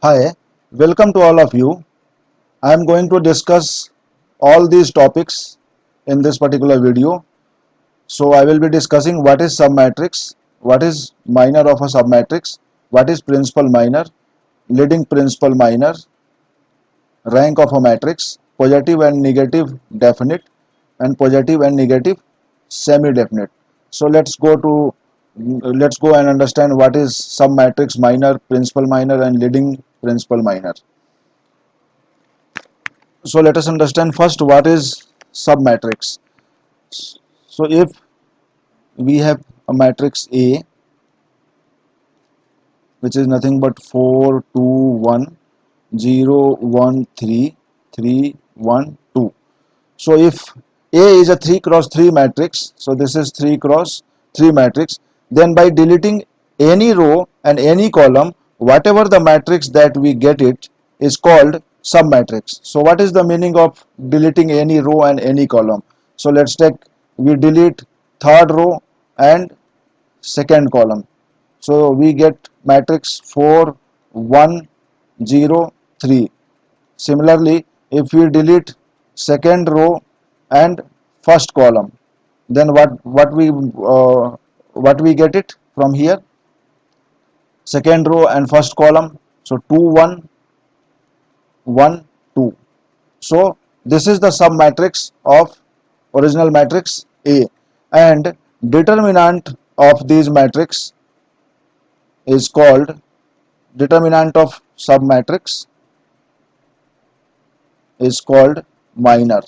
Hi, welcome to all of you. I am going to discuss all these topics in this particular video. So I will be discussing what is submatrix, what is minor of a submatrix, what is principal minor, leading principal minor, rank of a matrix, positive and negative definite, and positive and negative semi-definite. So let's go and understand what is submatrix minor, principal minor, and leading principal minor. So let us understand first what is submatrix. So if we have a matrix A, which is nothing but 4 2 1 0 1 3 3 1 2. So if A is a 3 cross 3 matrix, so this is 3 cross 3 matrix, then by deleting any row and any column, whatever the matrix that we get it is called submatrix. So what is the meaning of deleting any row and any column? So let's take, we delete third row and second column. So we get matrix 4 1 0 3. Similarly, if we delete second row and first column, then what we get it from here? Second row and first column. So 2 1 1 2. So this is the submatrix of original matrix A, and determinant of these matrix is called, determinant of submatrix is called minor.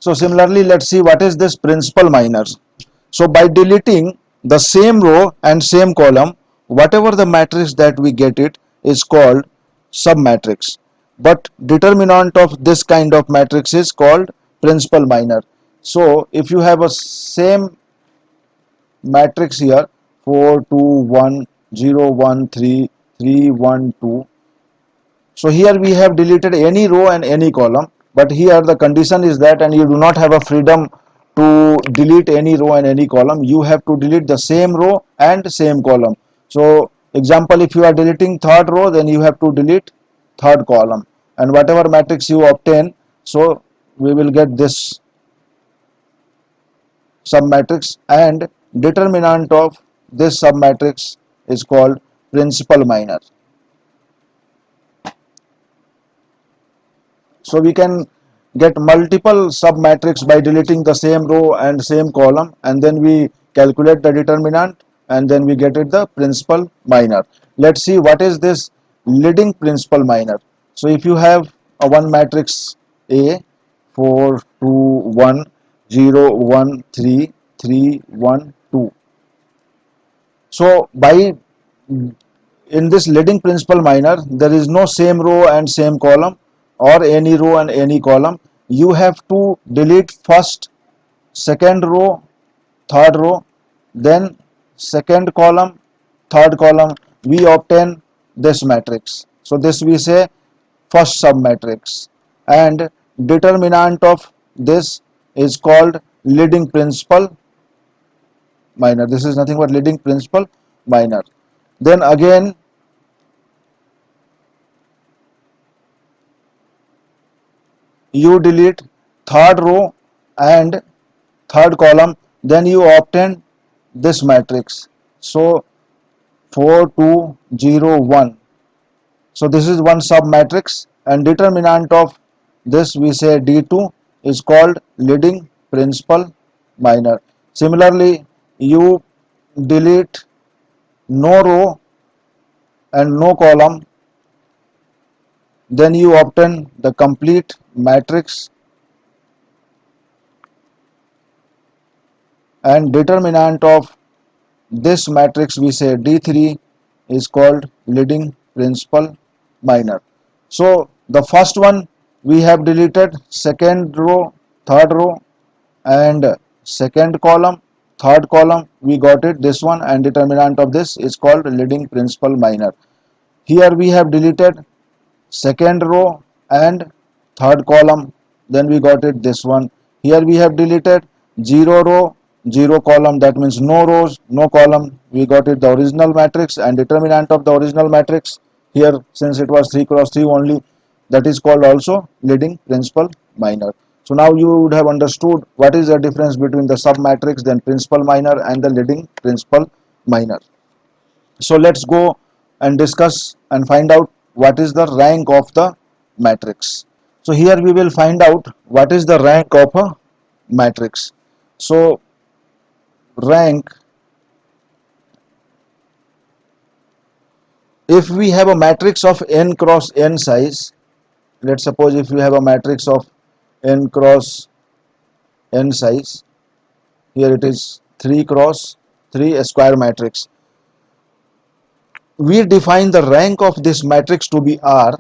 So similarly, let's see what is this principal minor. So by deleting the same row and same column, whatever the matrix that we get it is called submatrix. But determinant of this kind of matrix is called principal minor. So if you have a same matrix here, 4 2 1 0 1 3 3 1 2. So here we have deleted any row and any column, but here the condition is that, and you do not have a freedom to delete any row and any column. You have to delete the same row and same column. So example, if you are deleting third row, then you have to delete third column, and whatever matrix you obtain, so we will get this submatrix, and determinant of this submatrix is called principal minor. So we can get multiple submatrix by deleting the same row and same column, and then we calculate the determinant, and then we get it the principal minor. Let's see what is this leading principal minor. So if you have a one matrix A, 4 2 1 0 1 3 3 1 2. So by, in this leading principal minor, there is no same row and same column or any row and any column. You have to delete first second row, third row, then second column, third column. We obtain this matrix. So this we say first submatrix, and determinant of this is called leading principal minor. This is nothing but leading principal minor. Then again you delete third row and third column, then you obtain this matrix. So 4 2 0 1. So this is one sub matrix, and determinant of this we say D2 is called leading principal minor. Similarly, you delete no row and no column, then you obtain the complete matrix, and determinant of this matrix we say D3 is called leading principal minor. So the first one we have deleted second row, third row, and second column, third column we got it this one, and determinant of this is called leading principal minor. Here we have deleted second row and third column, then we got it this one. Here we have deleted 0 row, zero column, that means no rows, no column. We got it the original matrix, and determinant of the original matrix here, since it was 3 cross 3 only, that is called also leading, principal, minor. So now you would have understood what is the difference between the sub matrix, then principal, minor, and the leading, principal, minor. So let's go and discuss and find out what is the rank of the matrix. So here we will find out what is the rank of a matrix. So rank, if we have a matrix of n cross n size, let's suppose if we have a matrix of n cross n size, here it is 3 cross 3, a square matrix. We define the rank of this matrix to be R.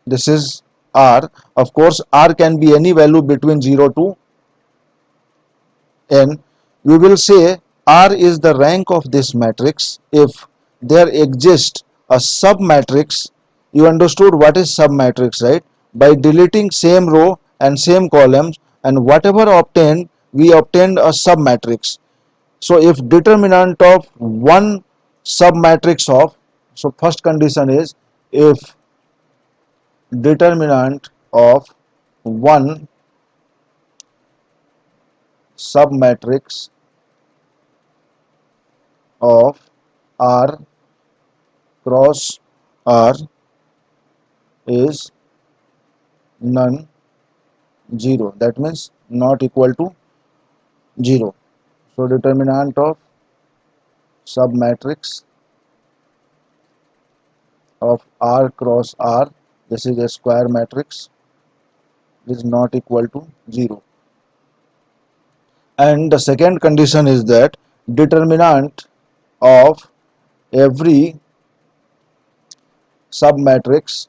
This is R. Of course, R can be any value between 0 to n. We will say R is the rank of this matrix if there exists a submatrix. You understood what is submatrix, right? By deleting same row and same columns, and whatever obtained, we obtained a submatrix. So if determinant of one submatrix of, so first condition is if determinant of one submatrix of R cross R is non-zero, that means not equal to 0. So determinant of submatrix of R cross R, this is a square matrix, is not equal to 0. And the second condition is that determinant of every submatrix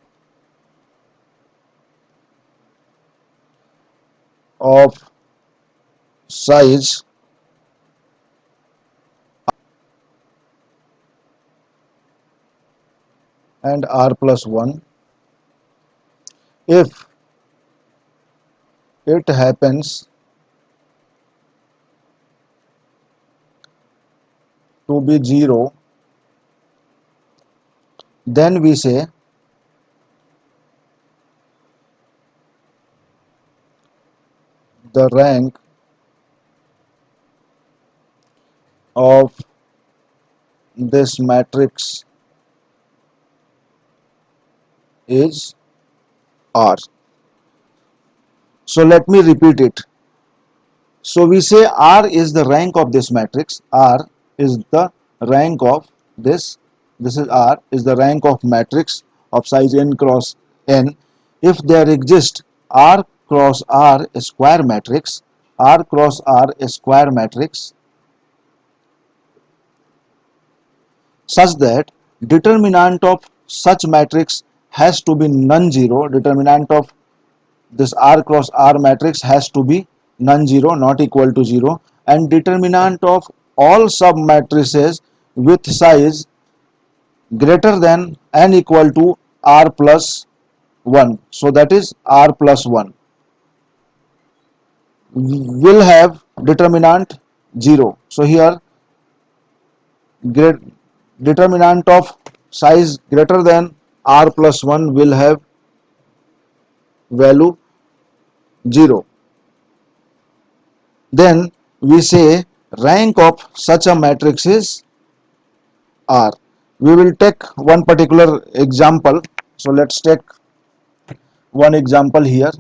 of size and R plus 1, if it happens to be 0, then we say the rank of this matrix is R. So let me repeat it. So we say R is the rank of this matrix. R is the rank of this. This is R is the rank of matrix of size n cross n. If there exists R cross R a square matrix, R cross R a square matrix, such that determinant of such matrix has to be non-zero. Determinant of this R cross R matrix has to be non-zero, not equal to 0, and determinant of all sub matrices with size greater than n equal to R plus 1, so that is R plus 1, will have determinant 0. So here determinant of size greater than R plus 1 will have value 0. Then we say rank of such a matrix is R. We will take one particular example. So let's take one example here,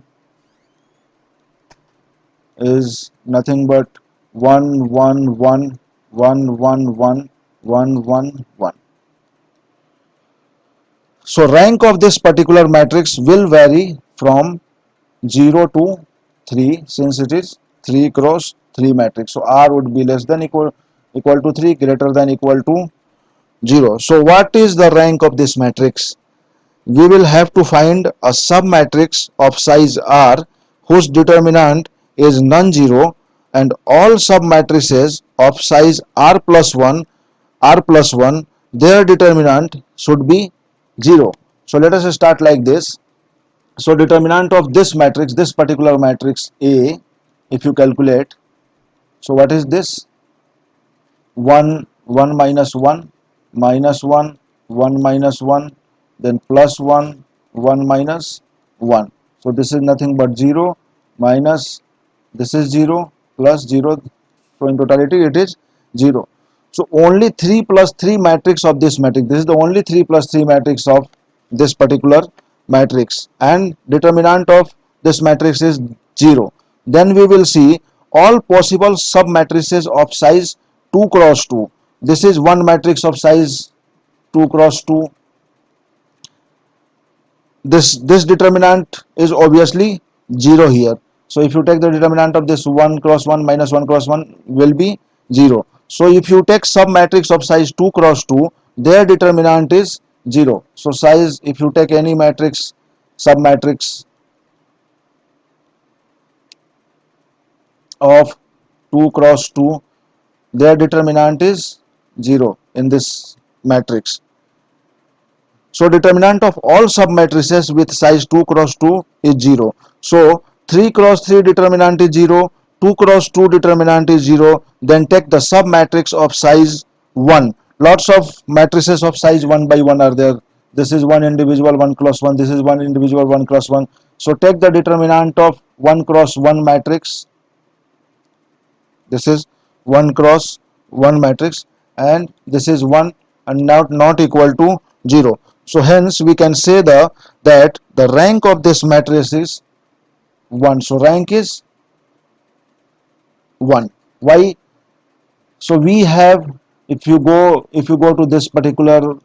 is nothing but 1 1 1 1 1 1 1 1 1. So rank of this particular matrix will vary from 0 to 3, since it is 3 cross 3 matrix. So R would be less than equal to 3, greater than equal to 0. So what is the rank of this matrix? We will have to find a submatrix of size R whose determinant is non-zero, and all submatrices of size R plus 1, their determinant should be 0. So let us start like this. So determinant of this matrix, this particular matrix A, if you calculate, So what is this? 1, 1 minus 1, minus 1, 1 minus 1, then plus 1, 1 minus 1. So this is nothing but 0 minus, this is 0 plus 0. So in totality it is 0. So only 3 plus 3 matrix of this matrix. This is the only 3 plus 3 matrix of this particular matrix, and determinant of this matrix is 0. Then we will see all possible sub matrices of size 2 cross 2. This is one matrix of size 2 cross 2. This determinant is obviously 0 here. So if you take the determinant of this 1 cross 1 minus 1 cross 1 will be 0. So if you take sub matrix of size 2 cross 2, their determinant is 0. So size, if you take any matrix, sub matrix of 2 cross 2, their determinant is 0 in this matrix. So determinant of all submatrices with size 2 cross 2 is 0. So 3 cross 3 determinant is 0, 2 cross 2 determinant is 0. Then take the submatrix of size 1. Lots of matrices of size 1 by 1 are there. This is one individual 1 cross 1. This is one individual 1 cross 1. So take the determinant of 1 cross 1 matrix. This is 1 cross 1 matrix, and this is 1 and not equal to 0. So hence we can say that the rank of this matrix is 1. So rank is 1. Why? So we have, if you go to this particular,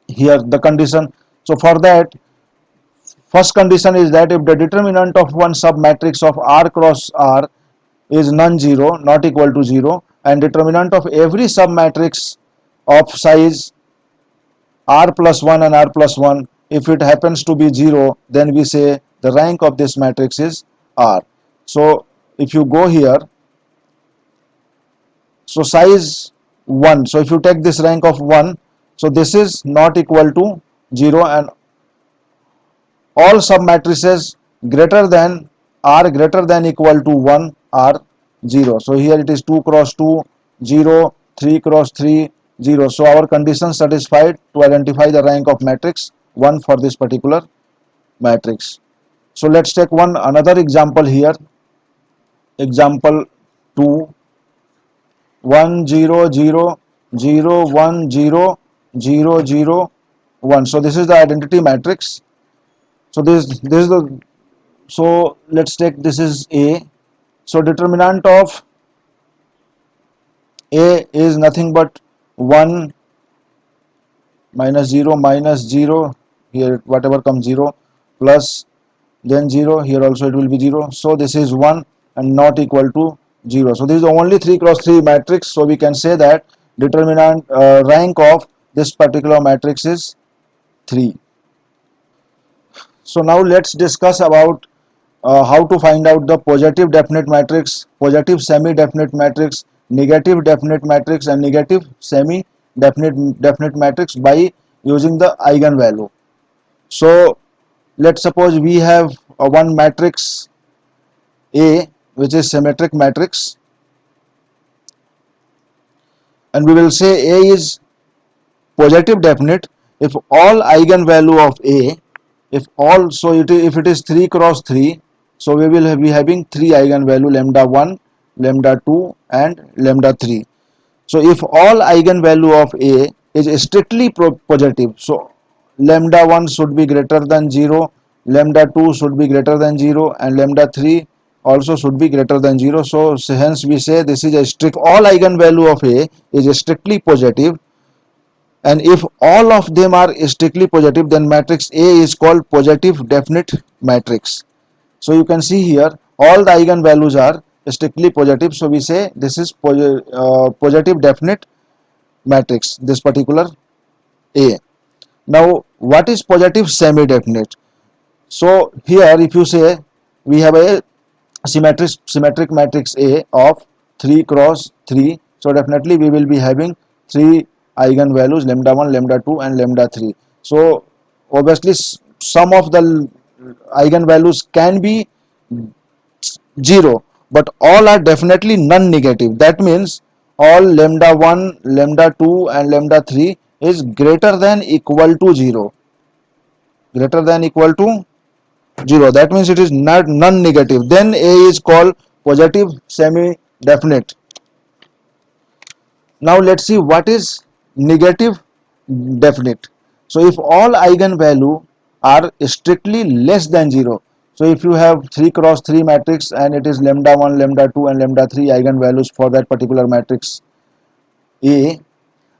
here the condition. So for that, first condition is that if the determinant of one submatrix of R cross R is non-zero, not equal to 0, and determinant of every submatrix of size R plus 1 and R plus 1, if it happens to be 0, then we say the rank of this matrix is R. So if you go here, so size 1, so if you take this rank of 1, so this is not equal to 0, and all submatrices greater than R greater than equal to 1 are 0. So here it is 2 cross 2, 0, 3 cross 3, 0. So our condition satisfied to identify the rank of matrix 1 for this particular matrix. So let's take another example here. Example 2, 1 0 0 0 1 0 0 0 1. So this is the identity matrix. So this is the, so let's take, this is A. So determinant of A is nothing but 1 minus 0 minus 0, here whatever comes 0, plus then 0, here also it will be 0. So this is 1 and not equal to 0. So this is the only 3 cross 3 matrix. So we can say that determinant rank of this particular matrix is 3. So now let's discuss about how to find out the positive definite matrix, positive semi-definite matrix, negative definite matrix, and negative semi-definite matrix by using the eigenvalue. So let's suppose we have one matrix A, which is symmetric matrix, and we will say A is positive definite if all eigenvalue of A, if it is 3 cross 3, so we will be having 3 eigenvalue, lambda 1, lambda 2 and lambda 3. So if all eigenvalue of A is strictly positive, so lambda 1 should be greater than 0, lambda 2 should be greater than 0, and lambda 3 also should be greater than 0. So hence we say this is a strict, all eigenvalue of A is strictly positive, and if all of them are strictly positive, then matrix A is called positive definite matrix. So you can see here all the eigenvalues are strictly positive, so we say this is positive definite matrix, this particular A. Now what is positive semi-definite? So here if you say we have a symmetric matrix A of 3 cross 3, so definitely we will be having 3 eigenvalues, lambda 1, lambda 2 and lambda 3. So obviously some of the eigenvalues can be 0, but all are definitely non-negative. That means all lambda 1, lambda 2 and lambda 3 is greater than equal to 0. Greater than equal to 0. That means it is not non-negative. Then A is called positive semi-definite. Now let's see what is negative definite. So if all eigenvalue are strictly less than 0, so if you have 3 cross 3 matrix and it is lambda 1, lambda 2 and lambda 3 eigenvalues for that particular matrix A,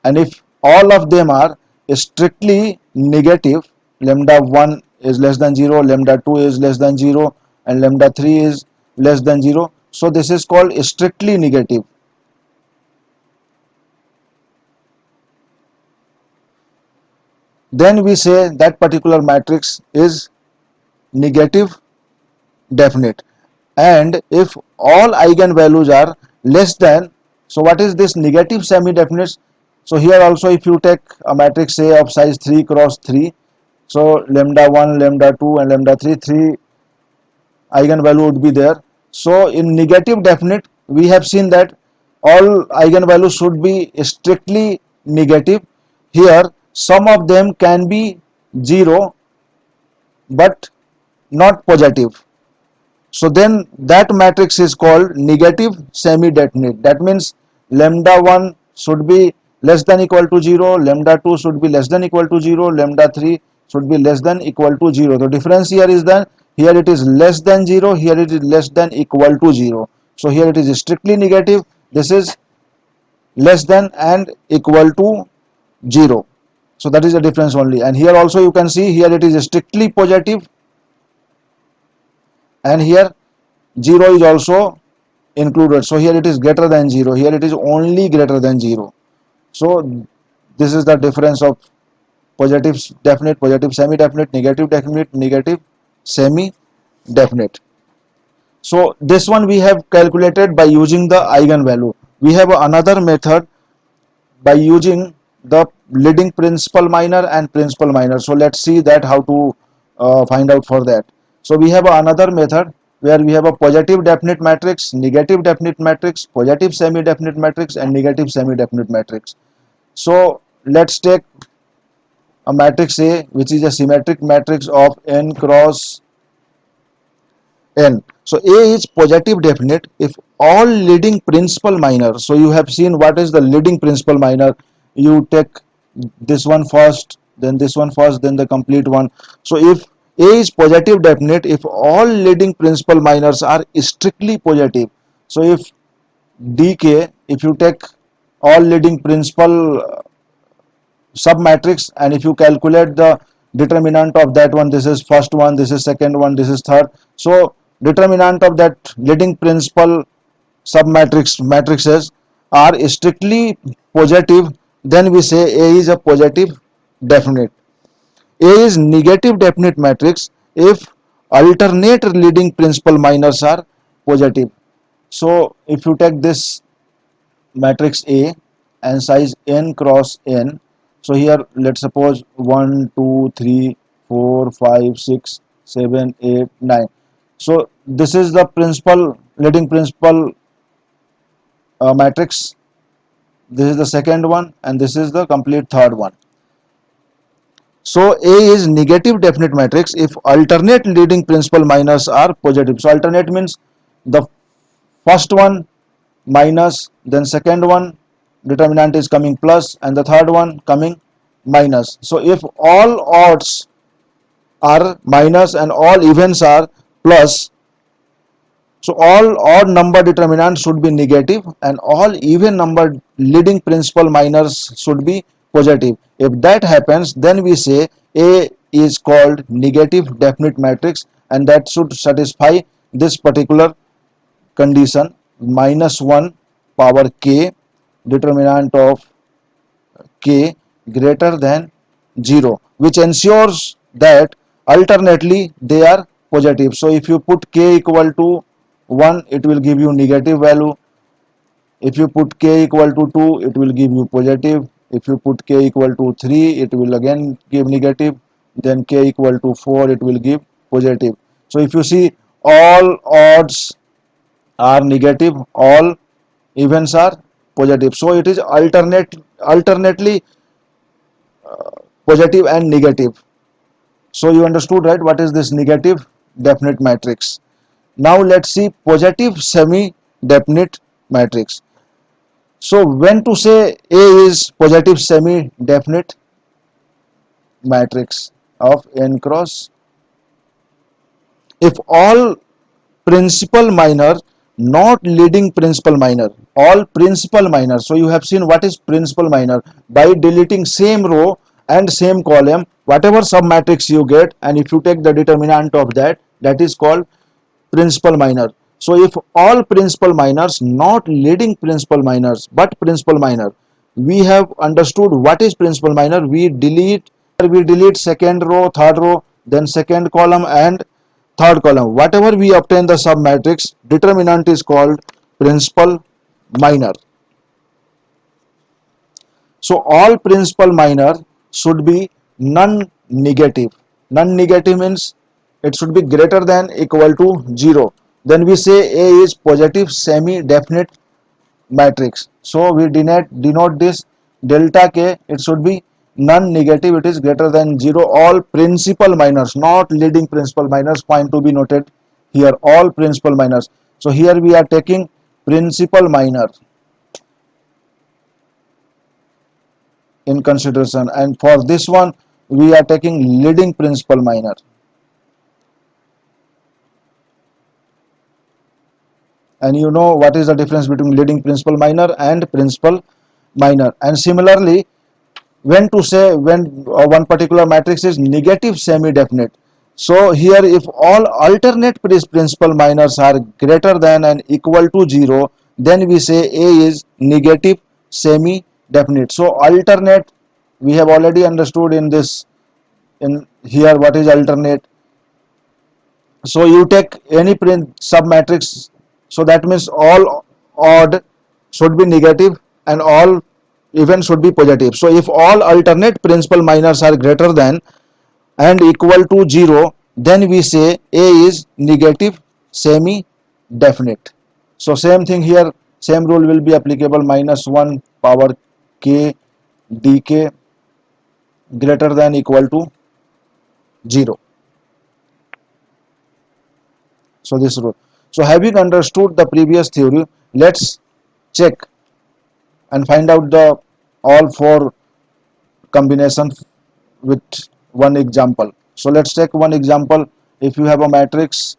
and if all of them are strictly negative, lambda 1 is less than 0, lambda 2 is less than 0 and lambda 3 is less than 0, so this is called strictly negative. Then we say that particular matrix is negative definite. And if all eigenvalues are less than, so what is this negative semi-definite? So here also if you take a matrix A of size 3 cross 3, so lambda 1, lambda 2 and lambda 3, 3 eigenvalue would be there. So in negative definite we have seen that all eigenvalues should be strictly negative. Here some of them can be 0 but not positive. So then that matrix is called negative semi-definite. That means lambda 1 should be less than equal to 0, lambda 2 should be less than equal to 0, lambda 3 should be less than equal to 0. The difference here is that here it is less than 0, here it is less than equal to 0. So here it is strictly negative, this is less than and equal to 0. So that is the difference only. And here also you can see here it is strictly positive and here 0 is also included. So here it is greater than 0, here it is only greater than 0. So this is the difference of positive definite, positive semi-definite, negative definite, negative semi-definite. So this one we have calculated by using the eigenvalue. We have another method by using the leading principal minor and principal minor. So let's see that how to find out for that. So we have another method where we have a positive definite matrix, negative definite matrix, positive semi-definite matrix and negative semi-definite matrix. So let's take a matrix A which is a symmetric matrix of n cross n. So A is positive definite if all leading principal minor. So you have seen what is the leading principal minor. You take this one first, then this one first, then the complete one. So if A is positive definite if all leading principal minors are strictly positive. So if dk, if you take all leading principal submatrix and if you calculate the determinant of that one, this is first one, this is second one, this is third. So determinant of that leading principal submatrix matrices are strictly positive, then we say A is a positive definite. A is negative definite matrix if alternate leading principal minors are positive. So if you take this matrix A and size n cross n, so here let's suppose 1 2 3 4 5 6 7 8 9. So this is the principal leading principal matrix, this is the second one and this is the complete third one. So A is negative definite matrix if alternate leading principal minors are positive. So alternate means the first one minus, then second one determinant is coming plus and the third one coming minus. So if all odds are minus and all evens are plus, so all odd number determinants should be negative and all even number leading principal minors should be positive. If that happens, then we say A is called negative definite matrix and that should satisfy this particular condition, minus 1 power k, determinant of k greater than 0, which ensures that alternately they are positive. So if you put k equal to 1, it will give you negative value. If you put k equal to 2, it will give you positive. If you put k equal to 3, it will again give negative. Then k equal to 4, it will give positive. So if you see all odds are negative, all events are positive. So it is alternately positive and negative. So you understood, right, what is this negative definite matrix. Now let's see positive semi definite matrix. So when to say A is positive semi definite matrix of n cross, if all principal minor not leading principal minor, all principal minor. So you have seen what is principal minor by deleting same row and same column, whatever submatrix you get, and if you take the determinant of that, that is called principal minor. So if all principal minors not leading principal minors but principal minor, we have understood what is principal minor. We delete second row, third row, then second column and third column. Whatever we obtain the submatrix, determinant is called principal minor. So all principal minor should be non-negative. Non-negative means it should be greater than equal to 0. Then we say A is positive semi-definite matrix. So we denote this delta K. It should be non-negative. It is greater than 0. All principal minors, not leading principal minors, point to be noted here. All principal minors. So here we are taking principal minor in consideration, and for this one we are taking leading principal minor. And you know what is the difference between leading principal minor and principal minor. And similarly, when to say when one particular matrix is negative semi definite, so here if all alternate principal minors are greater than and equal to 0, then we say A is negative semi definite. So alternate, we have already understood in this, in here, what is alternate. So you take any submatrix, so that means all odd should be negative and all even should be positive. So if all alternate principal minors are greater than and equal to 0, then we say A is negative semi definite. So same thing here, same rule will be applicable. Minus 1 power k dk greater than equal to 0. So this rule. So having understood the previous theory, let's check and find out the all four combination with one example. So let's take one example. If you have a matrix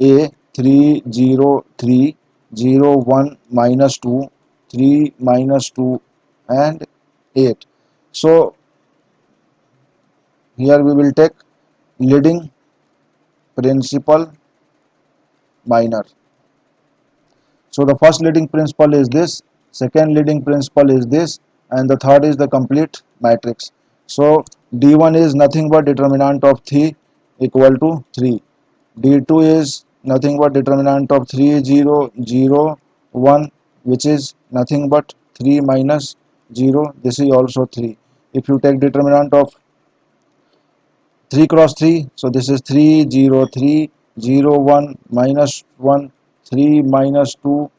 A 3 0 3 0 1 minus 2 3 minus 2 and 8. So here we will take leading principal minor. So the first leading principle is this, second leading principle is this, and the third is the complete matrix. So D1 is nothing but determinant of 3 equal to 3. D2 is nothing but determinant of 3 0 0 1, which is nothing but 3 minus 0. This is also 3. If you take determinant of 3 cross 3, so this is 3 0 3 0 1 minus 1 3 minus 2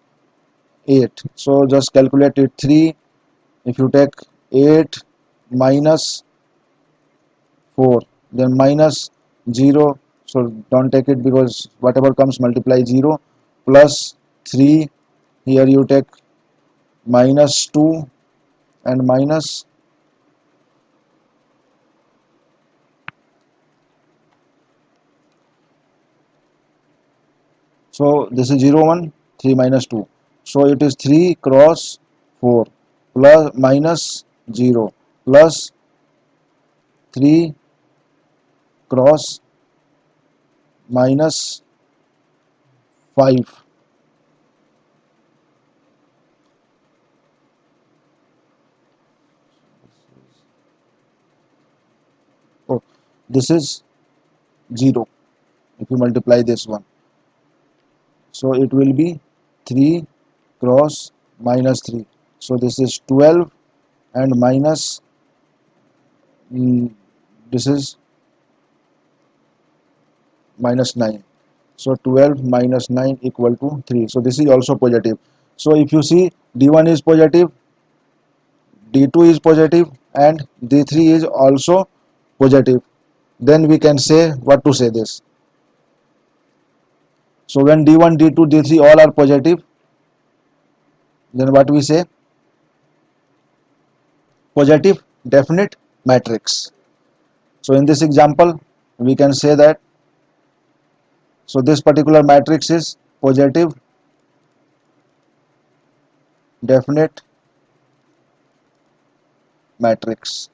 8. So just calculate it. 3, if you take 8 minus 4, then minus 0, so don't take it because whatever comes multiply 0, plus 3, here you take minus 2 and minus, so this is 0 1 3 minus 2, so it is 3 cross 4 plus minus 0 plus 3 cross minus 5. Oh, this is 0 if you multiply this one. So it will be 3 cross minus 3. So this is 12 and minus, this is minus 9. So 12 minus 9 equal to 3. So this is also positive. So if you see, D1 is positive, D2 is positive, and D3 is also positive. Then we can say what to say this. So when D1, D2, D3 all are positive, then what we say? Positive definite matrix. So in this example, we can say that, so this particular matrix is positive definite matrix.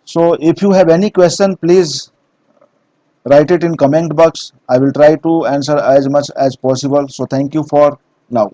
So if you have any question, please write it in comment box. I will try to answer as much as possible. So thank you for now.